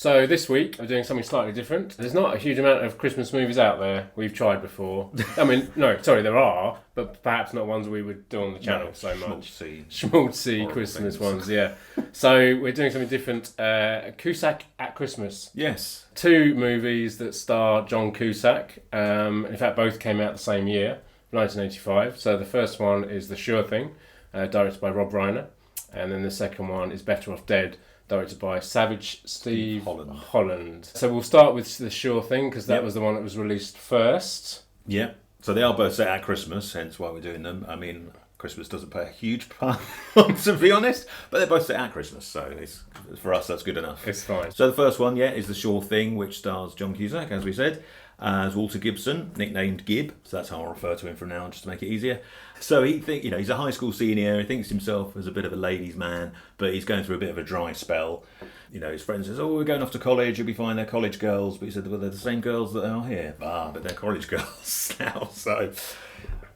So this week we're doing something slightly different. There's not a huge amount of Christmas movies out there we've tried before. I mean, no, sorry, there are, but perhaps not ones we would do on the channel so much. Schmaltzy Christmas ones, yeah. So we're doing something different. Cusack at Christmas. Yes. 2 movies that star John Cusack. In fact, both came out the same year, 1985. So the first one is The Sure Thing, directed by Rob Reiner. And then the second one is Better Off Dead, directed by Savage Steve Holland. So we'll start with The Sure Thing, because that was the one that was released first. Yeah. So they are both set at Christmas, hence why we're doing them. I mean, Christmas doesn't play a huge part, to be honest, but they're both set at Christmas, so for us that's good enough. It's fine. So the first one, is The Sure Thing, which stars John Cusack, as we said, as Walter Gibson, nicknamed Gib, so that's how I'll refer to him from now on, just to make it easier. So he's a high school senior, he thinks himself as a bit of a ladies' man, but he's going through a bit of a dry spell. You know, his friend says, we're going off to college, you'll be fine, they're college girls. But he said, well, they're the same girls that are here. But they're college girls now, so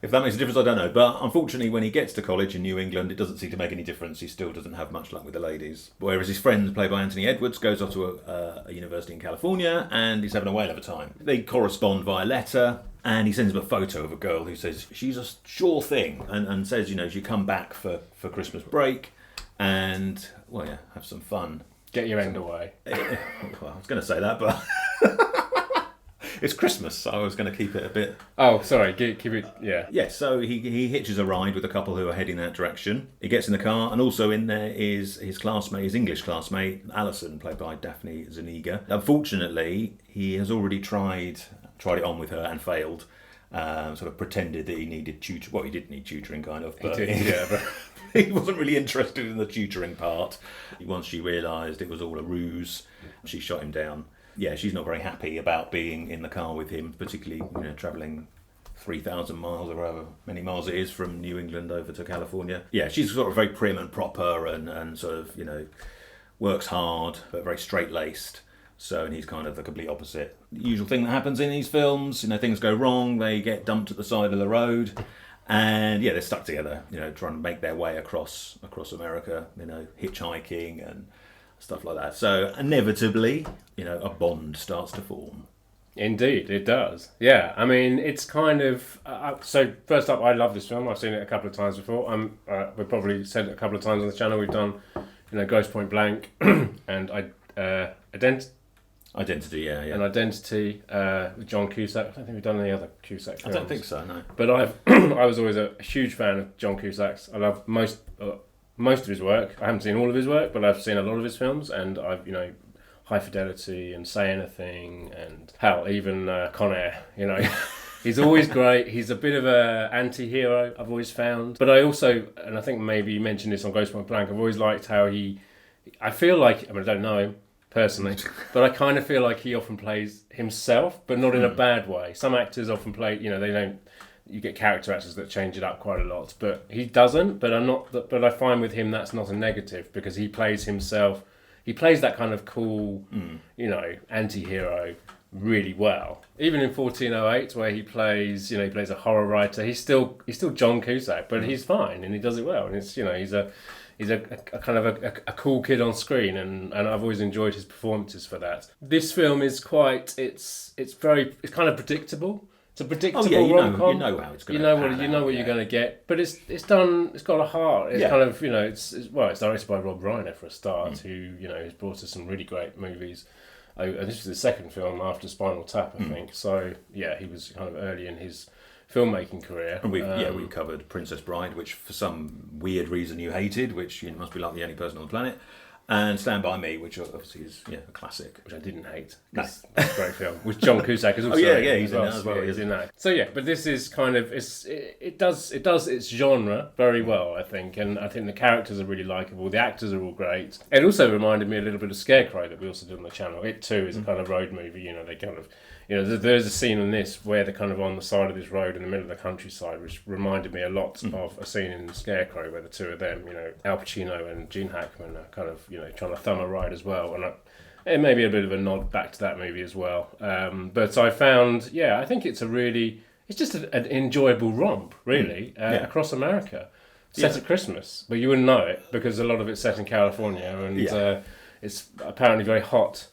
if that makes a difference, I don't know. But unfortunately, when he gets to college in New England, it doesn't seem to make any difference. He still doesn't have much luck with the ladies. Whereas his friend, played by Anthony Edwards, goes off to a university in California, and he's having a whale of a time. They correspond via letter, and he sends him a photo of a girl who says, she's a sure thing, and says, she come back for Christmas break, and, have some fun. Get your end away. Well, I was going to say that, but it's Christmas, so I was going to keep it a bit... Oh, sorry, keep it, yeah. Yeah, so he hitches a ride with a couple who are heading that direction. He gets in the car, and also in there is his classmate, his English classmate, Alison, played by Daphne Zuniga. Unfortunately, he has already tried it on with her and failed. Sort of pretended that he needed tutoring. Well, he did need tutoring, kind of. But he did, yeah. But he wasn't really interested in the tutoring part. Once she realised it was all a ruse, she shot him down. Yeah, she's not very happy about being in the car with him, particularly, travelling 3,000 miles or however many miles it is from New England over to California. Yeah, she's sort of very prim and proper and sort of, works hard, but very straight-laced. So, and he's kind of the complete opposite. The usual thing that happens in these films, things go wrong, they get dumped at the side of the road, and they're stuck together, trying to make their way across America, hitchhiking and stuff like that. So, inevitably, a bond starts to form. Indeed, it does. Yeah, I mean, it's kind of... so, first up, I love this film. I've seen it a couple of times before. We've probably said it a couple of times on the channel. We've done, Grosse Point Blank and Identity, yeah. And Identity with John Cusack. I don't think we've done any other Cusack films. I don't think so, no. But I was always a huge fan of John Cusack's. I love most of his work. I haven't seen all of his work, but I've seen a lot of his films, and I've, High Fidelity and Say Anything, and hell, even Con Air, He's always great. He's a bit of a anti-hero, I've always found. But I also, and I think maybe you mentioned this on Grosse Point Blank, I've always liked how I feel like, I don't know him personally, but I kind of feel like he often plays himself, but not in a bad way. Some actors often play, you get character actors that change it up quite a lot, but he doesn't. But I find with him that's not a negative, because he plays himself. He plays that kind of cool, anti-hero really well. Even in 1408, where he plays a horror writer, he's still John Cusack, but he's fine and he does it well. And it's he's a kind of a cool kid on screen, and I've always enjoyed his performances for that. This film is it's kind of predictable. It's a predictable rom-com. You know how it's going to you know what you're going to get, but it's done. It's got a heart. It's kind of it's directed by Rob Reiner for a start, who has brought us some really great movies. And this was the second film after Spinal Tap, I think. So he was kind of early in his filmmaking career. And we've covered Princess Bride, which for some weird reason you hated, which must be like the only person on the planet. And Stand By Me, which obviously is a classic. Which I didn't hate. It's a great film. Which John Cusack is also he's in that as well. He's in that. So but this is kind of it does its genre very well, I think, and I think the characters are really likeable. The actors are all great. It also reminded me a little bit of Scarecrow that we also did on the channel. It too is a kind of road movie. They kind of there's a scene in this where they're kind of on the side of this road in the middle of the countryside, which reminded me a lot of a scene in Scarecrow where the two of them, Al Pacino and Gene Hackman are kind of, trying to thumb a ride as well. And it may be a bit of a nod back to that movie as well. But I found, I think it's just an enjoyable romp, really, across America. Set at Christmas, but you wouldn't know it because a lot of it's set in California, and it's apparently very hot.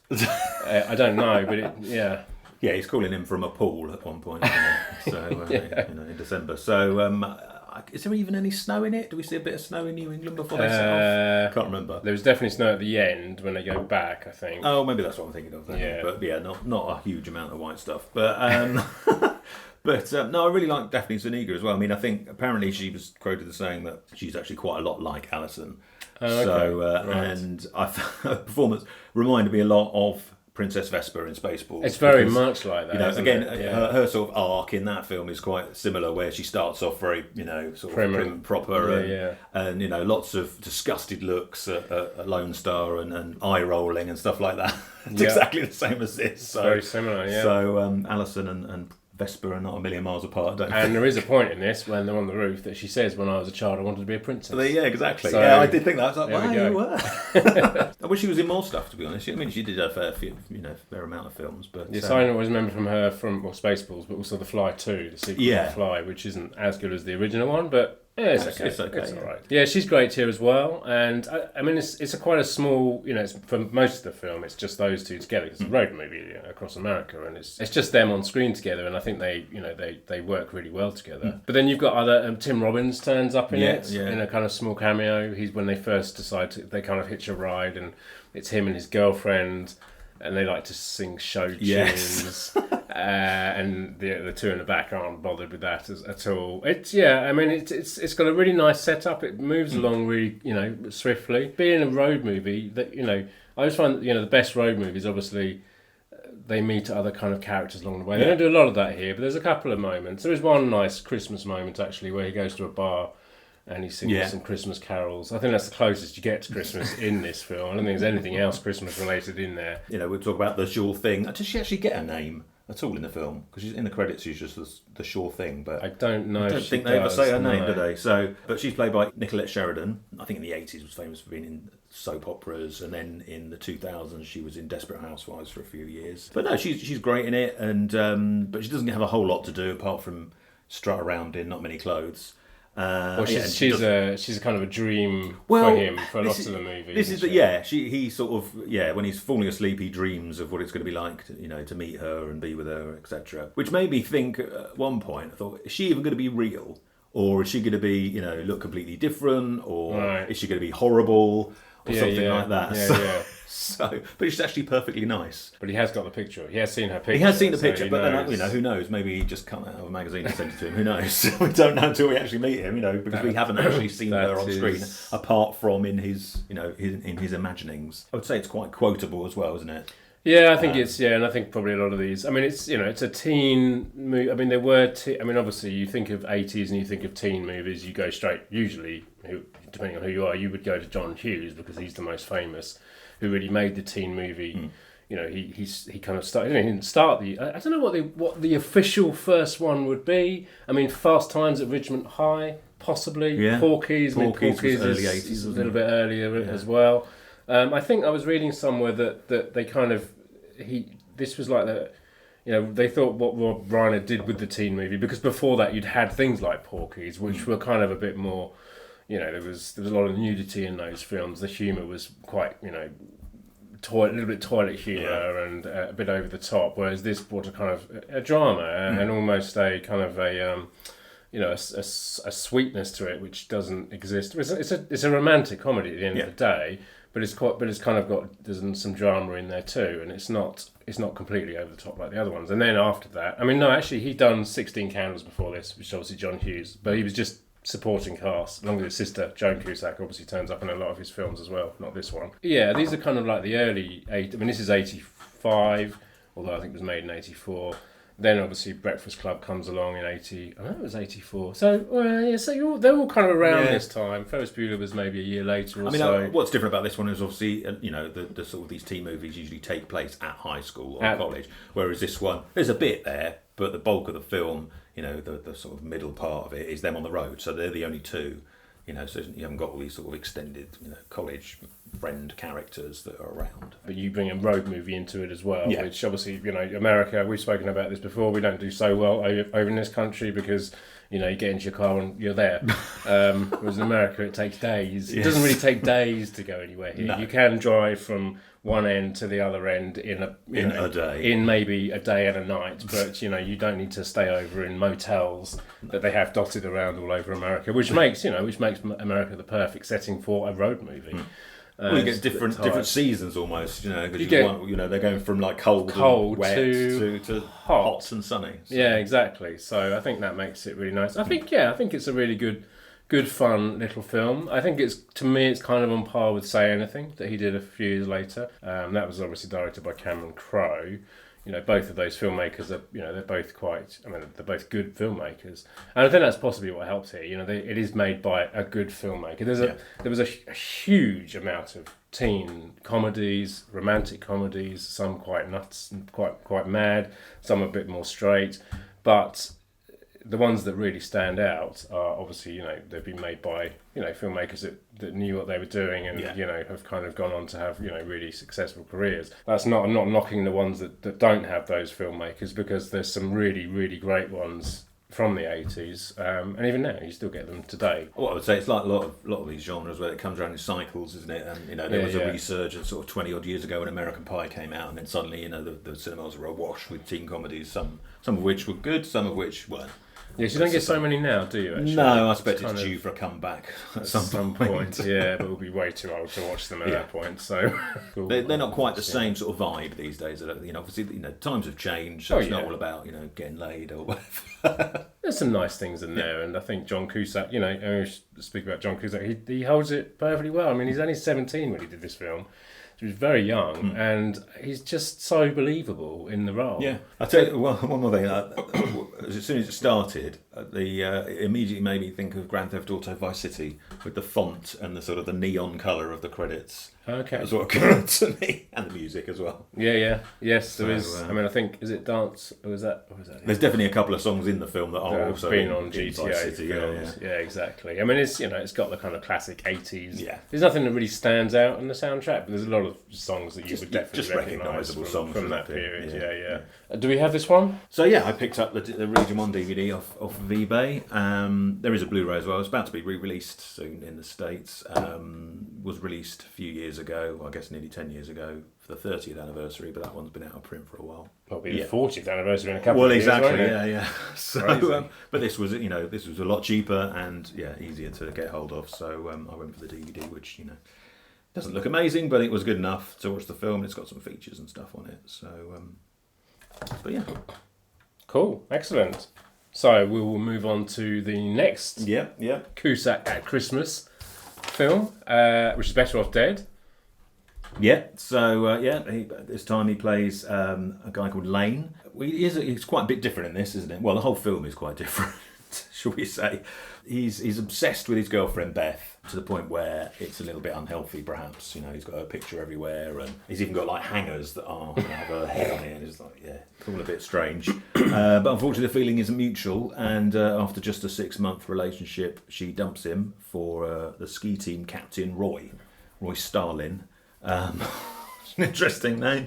I don't know, but yeah. Yeah, he's calling him from a pool at one point, isn't he? So in December. So is there even any snow in it? Do we see a bit of snow in New England before they set off? Can't remember. There was definitely snow at the end when they go back, I think. Oh, maybe that's what I'm thinking of then. Yeah. But yeah, not a huge amount of white stuff. But no, I really like Daphne Zuniga as well. I mean, I think apparently she was quoted as saying that she's actually quite a lot like Alison. Oh, okay. So right. and her performance reminded me a lot of Princess Vesper in Spaceballs. It's very much like that. You know, again, yeah. her sort of arc in that film is quite similar, where she starts off very, sort of prim and proper, and lots of disgusted looks at Lone Star and eye rolling and stuff like that. It's exactly the same as this. So, very similar, yeah. So Alison and Vesper are not a million miles apart, don't and there is a point in this when they're on the roof that she says, when I was a child I wanted to be a princess. Yeah, exactly. So, I did think that. I was like, wow, you were. I wish she was in more stuff, to be honest. I mean, she did a fair amount of films. But yes, I always remember from her Spaceballs, but also The Fly 2, the sequel to The Fly, which isn't as good as the original one, but yeah, it's okay. It's all right. Yeah, she's great here as well, and I mean, it's quite a small. It's, for most of the film, it's just those two together. It's a road movie across America, and it's just them on screen together, and I think they work really well together. But then you've got other Tim Robbins turns up in it in a kind of small cameo. He's when they first decide they kind of hitch a ride, and it's him and his girlfriend. And they like to sing show tunes, and the two in the back aren't bothered with that at all. It's got a really nice setup. It moves along really swiftly. Being a road movie, that I always find that, the best road movies obviously they meet other kind of characters along the way. They don't do a lot of that here, but there's a couple of moments. There is one nice Christmas moment actually where he goes to a bar and he sings some Christmas carols. I think that's the closest you get to Christmas in this film. I don't think there's anything else Christmas related in there. We talk about the sure thing. Does she actually get a name at all in the film? Because she's in the credits, she's just the sure thing. But I don't know. I don't think they ever say her name, do they? So, but she's played by Nicolette Sheridan. I think in the 80s was famous for being in soap operas, and then in the 2000s she was in Desperate Housewives for a few years. But no, she's great in it, and but she doesn't have a whole lot to do apart from strut around in not many clothes. She's a kind of a dream for him for lots of the movie. This is he sort of when he's falling asleep he dreams of what it's going to be like to meet her and be with her, etc. Which made me think at one point, I thought, is she even going to be real, or is she going to be look completely different, or is she going to be horrible or something like that? But she's actually perfectly nice. But he has got the picture. He has seen her picture. He has seen the picture, but then who knows? Maybe he just cut out of a magazine and sent it to him. Who knows? We don't know until we actually meet him. Because we haven't actually seen her on screen apart from in his in his imaginings. I would say it's quite quotable as well, isn't it? Yeah, I think and I think probably a lot of these. I mean, it's it's a teen movie. I mean, there were. Obviously, you think of 80s and you think of teen movies. You go straight. Usually, depending on who you are, you would go to John Hughes because he's the most famous, who really made the teen movie. He kind of started. He didn't start the. I don't know what the official first one would be. I mean, Fast Times at Ridgemont High, possibly. Yeah. Porky's was early 80s, is a little bit earlier as well. I think I was reading somewhere that they kind of this was like the. They thought what Rob Reiner did with the teen movie, because before that you'd had things like Porky's, which were kind of a bit more, there was a lot of nudity in those films. The humour was quite, a little bit toilet humour and a bit over the top. Whereas this brought a kind of a drama and almost a kind of a sweetness to it which doesn't exist. It's a romantic comedy at the end of the day. But it's kind of got there's some drama in there too, and it's not completely over the top like the other ones. And then after that, he'd done 16 Candles before this, which is obviously John Hughes, but he was just supporting cast along with his sister Joan Cusack. Obviously turns up in a lot of his films as well, not this one. Yeah, these are kind of like the early this is 85, although I think it was made in 84. Then obviously Breakfast Club comes along in 80. I know it was 84. So they're all kind of around this time. Ferris Bueller was maybe a year later or so. What's different about this one is obviously the sort of these teen movies usually take place at high school or college, whereas this one there's a bit there, but the bulk of the film, the sort of middle part of it is them on the road. So they're the only two. So you haven't got all these sort of extended college friend characters that are around. But you bring a road movie into it as well, Yeah. which obviously, America, we've spoken about this before, we don't do so well over in this country because, you get into your car and you're there. Whereas in America, it takes days. It doesn't really take days to go anywhere here. No. You can drive from one end to the other end in a day. In maybe a day and a night, but you don't need to stay over in motels that they have dotted around all over America, which makes America the perfect setting for a road movie. Well, you get different seasons almost, because they're going from like cold and wet to hot and sunny. So. Yeah, exactly. So I think that makes it really nice. I think it's a really good fun little film. I think it's kind of on par with Say Anything that he did a few years later. That was obviously directed by Cameron Crowe. Both of those filmmakers are, they're both they're both good filmmakers. And I think that's possibly what helps here. It is made by a good filmmaker. There was a huge amount of teen comedies, romantic comedies, some quite nuts and quite mad, some a bit more straight. But the ones that really stand out are obviously, they've been made by, filmmakers that knew what they were doing and, have kind of gone on to have, really successful careers. I'm not knocking the ones that don't have those filmmakers, because there's some really, really great ones from the 80s, and even now you still get them today. Well, I would say it's like a lot of these genres where it comes around in cycles, isn't it? And there was a resurgence sort of 20 odd years ago when American Pie came out, and then suddenly the cinemas were awash with teen comedies, some of which were good, some of which weren't. Yes, you don't get so many now, do you, actually? No, I expect it's due for a comeback at some point. Yeah, but we'll be way too old to watch them at that point, so... Cool. They're not quite the same sort of vibe these days. Obviously, times have changed, so it's not all about, getting laid or whatever. There's some nice things in there, and I think John Cusack, speak about John Cusack, he holds it perfectly well. I mean, he's only 17 when he did this film. He was very young, and he's just so believable in the role. Yeah, I'll tell you one more thing. As soon as it started, it immediately made me think of Grand Theft Auto Vice City with the font and the sort of the neon colour of the credits. Okay. That's what occurred to me, and the music as well. Yeah. Yes, there is. I think, is it Dance, or is that? There's definitely a couple of songs in the film that are also been on GTA Vice City, films. Yeah, exactly. I mean, it's it's got the kind of classic 80s. Yeah. There's nothing that really stands out in the soundtrack, but there's a lot of songs that you would definitely just recognisable songs from that period. Yeah. Do we have this one? So I picked up the Region 1 DVD off of eBay. There is a Blu-ray as well. It's about to be re-released soon in the States. Was released a few years ago, I guess nearly 10 years ago, for the 30th anniversary, but that one's been out of print for a while. Probably the 40th anniversary in a couple of years. Well, exactly, yeah. So, but this was a lot cheaper and easier to get hold of. So I went for the DVD, which doesn't look amazing, but it was good enough to watch the film. It's got some features and stuff on it. So, but yeah, cool, excellent. So we will move on to the next Cusack at Christmas film, which is Better Off Dead. Yeah, so this time he plays a guy called Lane. He's quite a bit different in this, isn't it? Well, the whole film is quite different, shall we say. He's obsessed with his girlfriend Beth to the point where it's a little bit unhealthy, perhaps. He's got her picture everywhere, and he's even got like hangers that have her head on it. And it's like, it's all a bit strange. But unfortunately, the feeling isn't mutual, and after just a 6-month relationship, she dumps him for the ski team captain Roy Starlin. An interesting name.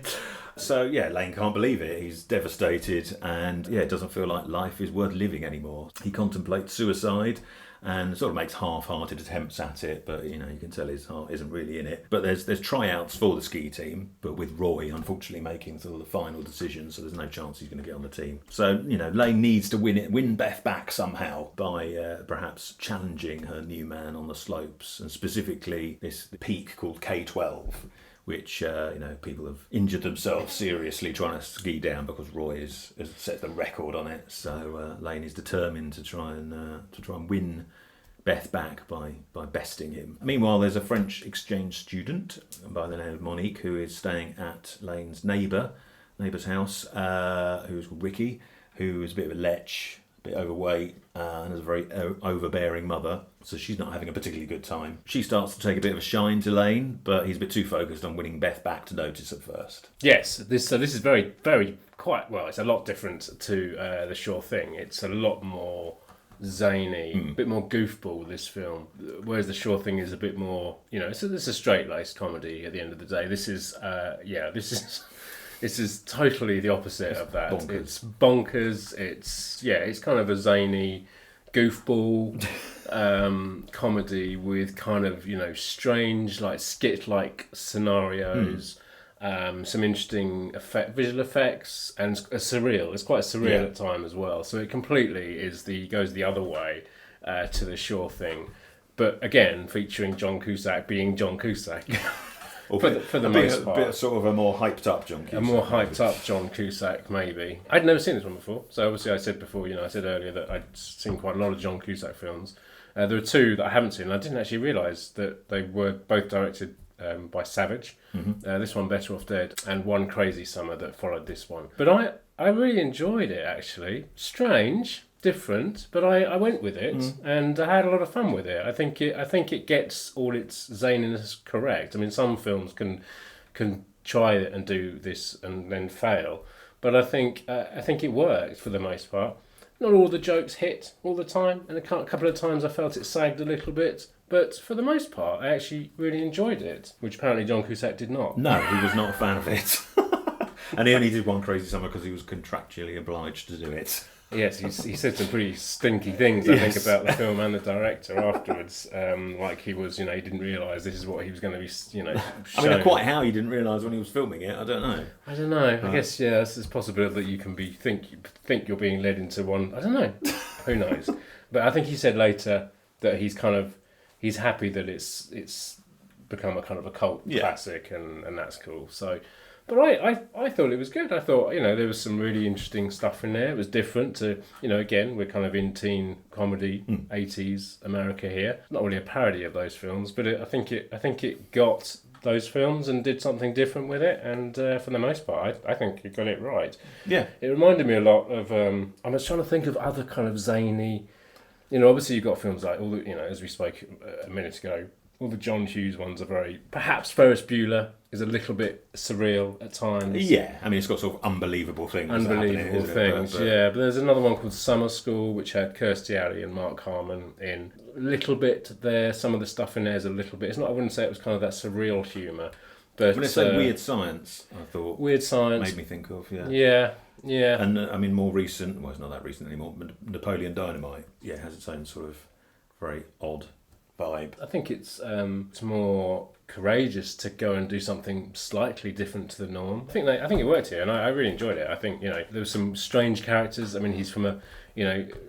So Lane can't believe it. He's devastated, and it doesn't feel like life is worth living anymore. He contemplates suicide and sort of makes half-hearted attempts at it, but you can tell his heart isn't really in it. But there's tryouts for the ski team, but with Roy unfortunately making sort of the final decision, so there's no chance he's going to get on the team. So Lane needs to win Beth back somehow by perhaps challenging her new man on the slopes, and specifically this peak called K12. Which people have injured themselves seriously trying to ski down because Roy has set the record on it. So Lane is determined to try and win Beth back by besting him. Meanwhile, there's a French exchange student by the name of Monique who is staying at Lane's neighbour's house, who's called Ricky, who is a bit of a lech, a bit overweight, and has a very overbearing mother. So she's not having a particularly good time. She starts to take a bit of a shine to Lane, but he's a bit too focused on winning Beth back to notice at first. Yes, this is very, very it's a lot different to The Sure Thing. It's a lot more zany, a bit more goofball, this film. Whereas The Sure Thing is a bit more, it's a straight-laced comedy at the end of the day. This is this is totally the opposite of that. Bonkers. It's bonkers. It's kind of a zany goofball comedy with kind of, strange, like skit-like scenarios. Some interesting visual effects, and surreal. It's quite surreal at time as well. So it completely goes the other way to The Sure Thing, but again featuring John Cusack being John Cusack. for the most part, a bit sort of a more hyped up John Cusack. A more hyped up John Cusack, maybe. I'd never seen this one before, so obviously I said earlier that I'd seen quite a lot of John Cusack films. There are two that I haven't seen, and I didn't actually realise that they were both directed by Savage. This one, Better Off Dead, and One Crazy Summer that followed this one. But I really enjoyed it, actually. Strange, different, but I went with it, and I had a lot of fun with it. I think it gets all its zaniness correct. I mean, some films can try it and do this and then fail, but I think it worked for the most part. Not all the jokes hit all the time, and a couple of times I felt it sagged a little bit. But for the most part, I actually really enjoyed it, which apparently John Cusack did not. No, he was not a fan of it. And he only did One Crazy Summer because he was contractually obliged to do it. Yes, he said some pretty stinky things, I think, about the film and the director afterwards. Like he was, he didn't realise this is what he was going to be, shown. I mean, quite how he didn't realise when he was filming it, I don't know. I guess, it's possible that you can think you're being led into one. I don't know. Who knows? But I think he said later that he's happy that it's become a kind of a cult classic, and that's cool. So. But I thought it was good. I thought, there was some really interesting stuff in there. It was different to, again, we're kind of in teen comedy, 80s America here. Not really a parody of those films, but I think it got those films and did something different with it. And for the most part, I think it got it right. Yeah. It reminded me a lot of, I was trying to think of other kind of zany, obviously you've got films like, all the, as we spoke a minute ago, all the John Hughes ones are very... Perhaps Ferris Bueller is a little bit surreal at times. Yeah, I mean, it's got sort of unbelievable things. But there's another one called Summer School, which had Kirstie Alley and Mark Harmon in. A little bit there, some of the stuff in there is a little bit... I wouldn't say it was kind of that surreal humour. But when it's Weird Science, I thought... Weird Science. Made me think of, Yeah. And, I mean, more recent... Well, it's not that recent anymore, but Napoleon Dynamite, has its own sort of very odd vibe. I think it's more courageous to go and do something slightly different to the norm. I think it worked here, and I really enjoyed it. I think there were some strange characters. I mean, he's from a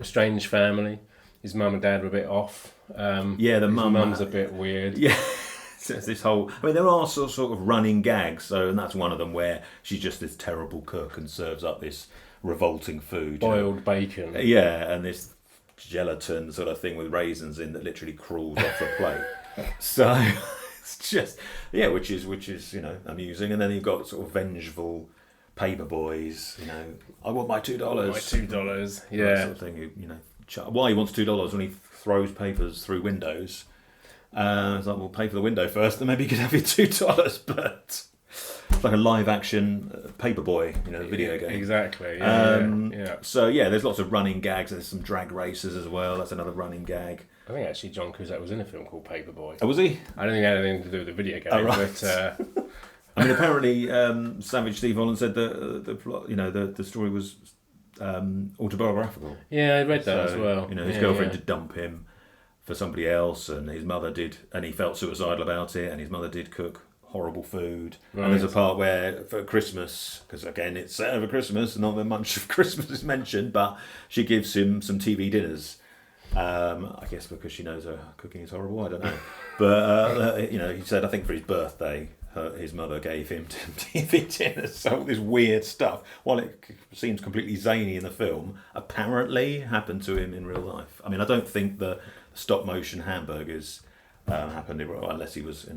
strange family. His mum and dad were a bit off. The mum's a bit weird. Yeah. So it's this whole... I mean, there are sort of running gags, and that's one of them where she's just this terrible cook and serves up this revolting food. Boiled bacon. Yeah, and this gelatin sort of thing with raisins in that literally crawls off the plate. So it's just which is amusing. And then you've got sort of vengeful paper boys. I want my $2. My $2. Yeah, that sort of thing. Why he wants $2 when he throws papers through windows? It's like, we'll pay for the window first, then maybe you could have your $2. But it's like a live action Paperboy, video game. Exactly. So there's lots of running gags. There's some drag races as well. That's another running gag. I think actually John Cusack was in a film called Paperboy. Oh, was he? I don't think it had anything to do with the video game. Oh, right. But I mean, apparently, Savage Steve Holland said that the plot, the story was autobiographical. Yeah, I read that as well. His girlfriend did dump him for somebody else, and his mother did, and he felt suicidal about it, and his mother did cook horrible food. Right. And there's a part where for Christmas, because again it's set over Christmas, not that much of Christmas is mentioned, but she gives him some TV dinners. I guess because she knows her cooking is horrible, I don't know. But he said, I think for his birthday, his mother gave him TV dinners. So all this weird stuff, while it seems completely zany in the film, apparently happened to him in real life. I mean, I don't think the stop motion hamburgers happened unless he was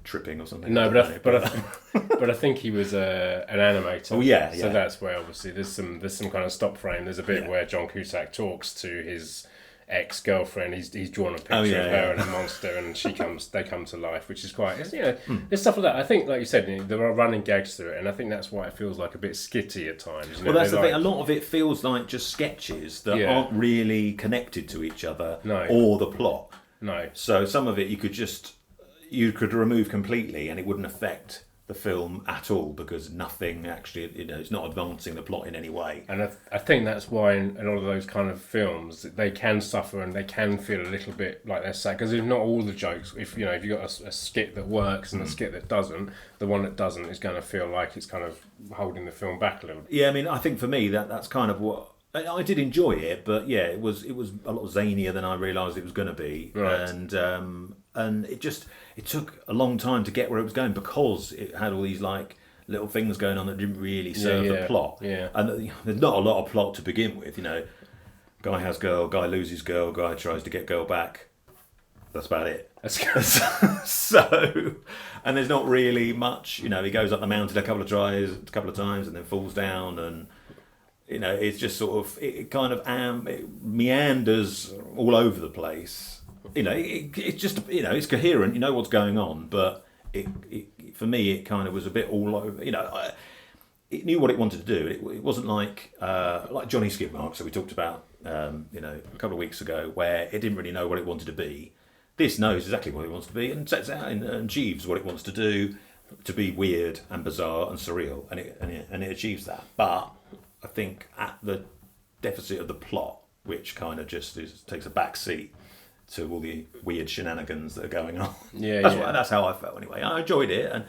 tripping or something. No, but I think he was an animator. Oh yeah. So that's where obviously there's some kind of stop frame. There's a bit where John Cusack talks to his ex-girlfriend. He's drawn a picture Oh, yeah, of her yeah. and a monster, and they come to life, which is quite, it's, you know, there's stuff like that. I think, like you said, you know, there are running gags through it, and I think that's why it feels like a bit skitty at times. You know, Well, that's the they're thing. A lot of it feels like just sketches that aren't really connected to each other or the plot. No. So some of it you could remove completely, and it wouldn't affect the film at all, because nothing actually, you know, it's not advancing the plot in any way. And I think that's why in a lot of those kind of films they can suffer and they can feel a little bit like they're sad, because if not all the jokes, if you've got a skit that works and a skit that doesn't, the one that doesn't is going to feel like it's kind of holding the film back a little bit. Yeah, I mean, I think for me that's kind of what I did enjoy it, but yeah, it was a lot zanier than I realised it was going to be, Right. And it took a long time to get where it was going, because it had all these like little things going on that didn't really serve the plot. Yeah. And there's not a lot of plot to begin with, you know. Guy has girl, guy loses girl, guy tries to get girl back. That's about it. So, and there's not really much, you know. He goes up the mountain a couple of times, and then falls down, and you know, it's just sort of it kind of it meanders all over the place. You know, it's just, you know, it's coherent. You know what's going on, but it for me it kind of was a bit all over. You know, it knew what it wanted to do. It wasn't like Johnny Skidmark, so we talked about you know, a couple of weeks ago, where it didn't really know what it wanted to be. This knows exactly what it wants to be and sets out and achieves what it wants to do, to be weird and bizarre and surreal, and it achieves that. But I think at the deficit of the plot, which kind of just takes a back seat to all the weird shenanigans that are going on. That's how I felt anyway. I enjoyed it, and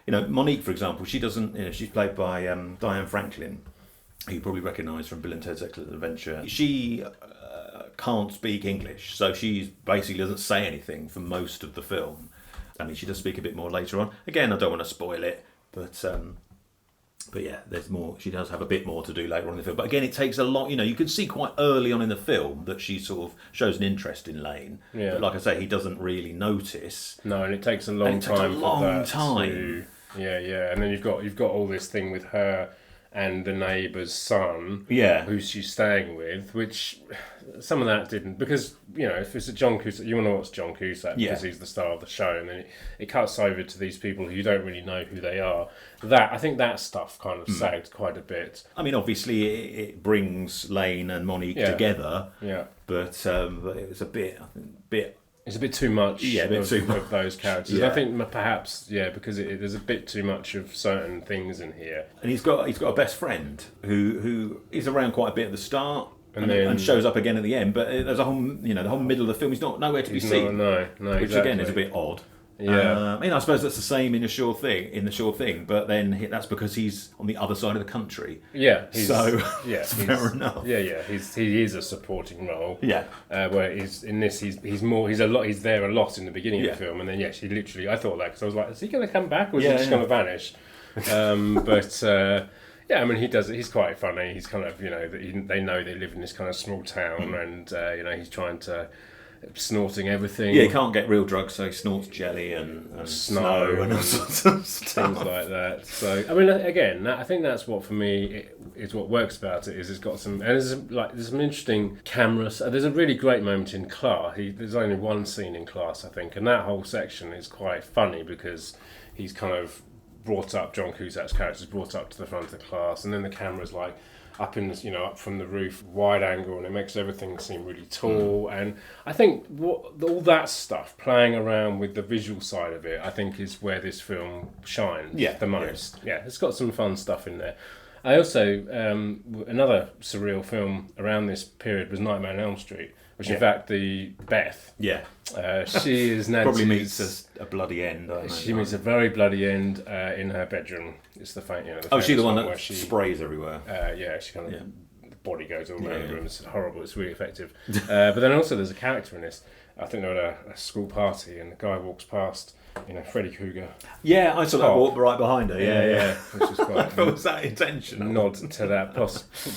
you know, Monique, for example, she doesn't. You know, she's played by Diane Franklin, who you probably recognise from Bill and Ted's Excellent Adventure. She can't speak English, so she basically doesn't say anything for most of the film. I mean, she does speak a bit more later on. Again, I don't want to spoil it, but yeah, there's more. She does have a bit more to do later on in the film. But again, it takes a lot. You know, you can see quite early on in the film that she sort of shows an interest in Lane. Yeah. But like I say, he doesn't really notice. No, and it takes a long time. Yeah, and then you've got all this thing with her and the neighbour's son, who she's staying with, which some of that didn't, because, you know, if it's a John Cusack, you want to watch John Cusack because he's the star of the show, and then it cuts over to these people who you don't really know who they are. I think that stuff kind of sagged quite a bit. I mean, obviously it brings Lane and Monique together, but it was a bit. It's a bit too much of those characters. Yeah. I think perhaps, because there's a bit too much of certain things in here. And he's got a best friend who is around quite a bit at the start and shows up again at the end. But there's the whole middle of the film, he's nowhere to be seen. No, which exactly. Again is a bit odd. Yeah. I mean, I suppose that's the same in the Sure Thing, but then that's because he's on the other side of the country. Yeah. Fair enough. Yeah. He is a supporting role. Yeah. Where he's in this, he's there a lot in the beginning of the film, and then he literally, I thought that because I was like, is he going to come back or is he just going to vanish? I mean, he does it. He's quite funny. He's kind of, you know, they know they live in this kind of small town, and you know, he's trying to. Snorting everything. Yeah, he can't get real drugs, so he snorts jelly and snow and all sorts of stuff. Things like that. So, I mean, again, I think that's what, for me, is what works about it, is it's got some... And there's some interesting cameras. There's a really great moment in class. There's only one scene in class, I think, and that whole section is quite funny because he's kind of brought up, John Cusack's character's brought up to the front of the class, and then the camera's like... up from the roof, wide angle, and it makes everything seem really tall. And I think all that stuff, playing around with the visual side of it, I think is where this film shines the most. Yeah, it's got some fun stuff in there. I also, another surreal film around this period was Nightmare on Elm Street, which in fact Beth. Yeah. She is Nancy's... Probably meets a bloody end. She meets a very bloody end in her bedroom. It's the she's the one that sprays everywhere. She kind of... The body goes all over the room. It's horrible. It's really effective. But then also there's a character in this. I think they're at a school party and the guy walks past... Freddy Krueger. Yeah, I saw that walk right behind her. Yeah. Which is quite... Was that intentional? Nod to that,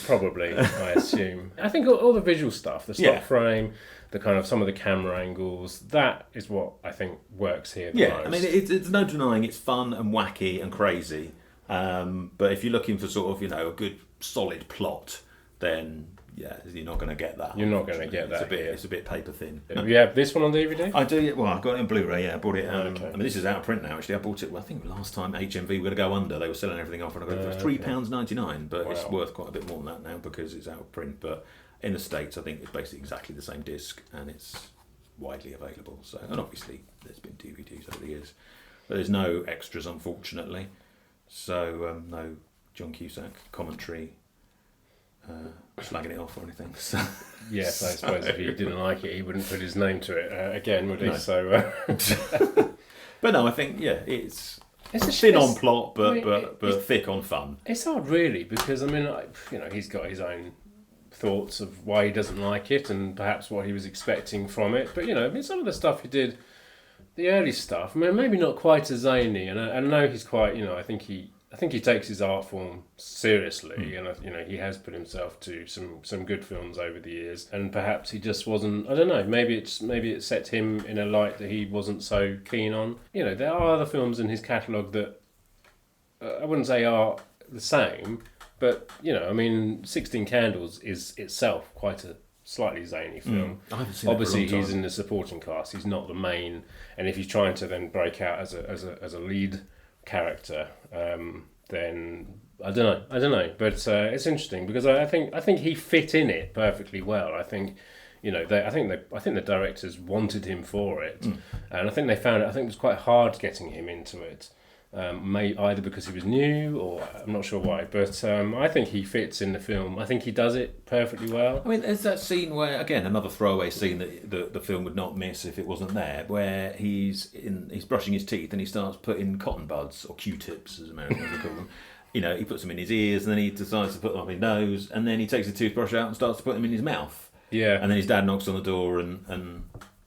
probably, I assume. I think all the visual stuff, the stock frame, the kind of some of the camera angles, that is what I think works here the most. I mean, it's no denying it's fun and wacky and crazy. But if you're looking for sort of, a good solid plot, then yeah, you're not going to get that. You're not going to get that. It's a bit paper thin. You have this one on DVD? I do. Well, I got it on Blu-ray. Yeah, I bought it. Okay. I mean, this is out of print now. Actually, I bought it. Well, I think last time HMV were going to go under, they were selling everything off, and I got it for £3.99. But it's worth quite a bit more than that now because it's out of print. But in the States, I think it's basically exactly the same disc, and it's widely available. So, and obviously, there's been DVDs over the years, but there's no extras, unfortunately. So, no John Cusack commentary. Slagging it off or anything. So. Yes, I suppose if he didn't like it, he wouldn't put his name to it again, would he? No. So, but no, I think it's thin on plot, but thick on fun. It's hard, really, because I mean, he's got his own thoughts of why he doesn't like it, and perhaps what he was expecting from it. But I mean, some of the stuff he did, the early stuff, I mean, maybe not quite as zany, and I know he's quite, I think he takes his art form seriously, and he has put himself to some good films over the years, and perhaps he just wasn't. I don't know. Maybe it set him in a light that he wasn't so keen on. There are other films in his catalogue that I wouldn't say are the same, but I mean, 16 Candles is itself quite a slightly zany film. I haven't seen Obviously, it for a long he's time. in the supporting cast. He's not the main, and if he's trying to then break out as a lead character, then I don't know, but it's interesting because I think he fit in it perfectly well. I think I think the directors wanted him for it, and I think they found it. I think it was quite hard getting him into it. Either because he was new or I'm not sure why, but I think he fits in the film. I think he does it perfectly well. I mean, there's that scene where, again, another throwaway scene that the film would not miss if it wasn't there, where he's brushing his teeth and he starts putting cotton buds, or Q-tips as Americans would call them. He puts them in his ears and then he decides to put them up his nose, and then he takes the toothbrush out and starts to put them in his mouth. Yeah. And then his dad knocks on the door and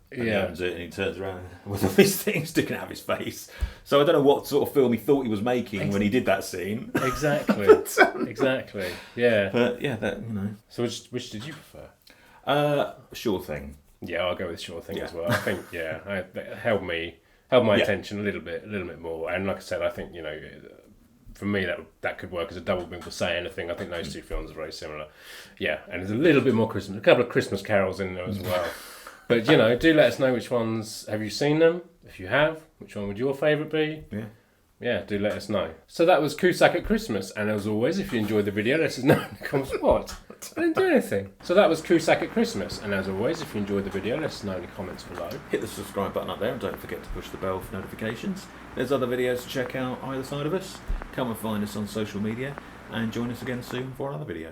he opens it and he turns around with all these things sticking out of his face. So I don't know what sort of film he thought he was making when he did that scene. Exactly. Exactly. Yeah. But yeah, So which did you prefer? Sure Thing. Yeah, I'll go with Sure Thing as well. I think that held my attention a little bit more. And like I said, I think for me that could work as a double bill for Say Anything. I think those two films are very similar. Yeah, and there's a little bit more Christmas, a couple of Christmas carols in there as well. But do let us know which ones have you seen them. If you have, which one would your favourite be? Yeah, do let us know. So that was Cusack at Christmas, and as always, if you enjoyed the video, let us know in the comments. What? I didn't do anything. So that was Cusack at Christmas, and as always, if you enjoyed the video, let us know in the comments below. Hit the subscribe button up there and don't forget to push the bell for notifications. There's other videos to check out either side of us. Come and find us on social media and join us again soon for another video.